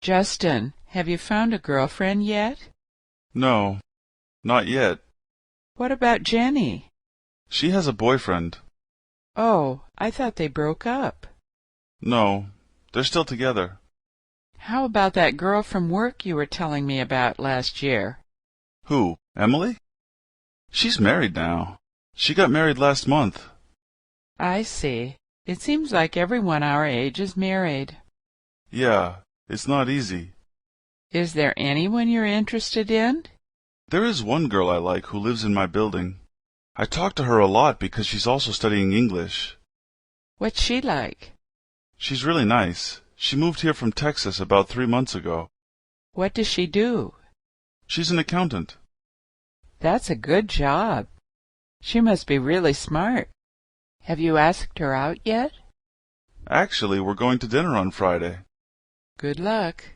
Justin, have you found a girlfriend yet? No, not yet. What about Jenny? She has a boyfriend. Oh, I thought they broke up. No, they're still together. How about that girl from work you were telling me about last year? Who? Emily? She's married now. She got married last month. I see. It seems like everyone our age is married. Yeah, it's not easy. Is there anyone you're interested in? There is one girl I like who lives in my building. I talk to her a lot because she's also studying English. What's she like? She's really nice. She moved here from Texas about 3 months ago. What does she do? She's an accountant. That's a good job. She must be really smart. Have you asked her out yet? Actually, we're going to dinner on Friday. Good luck.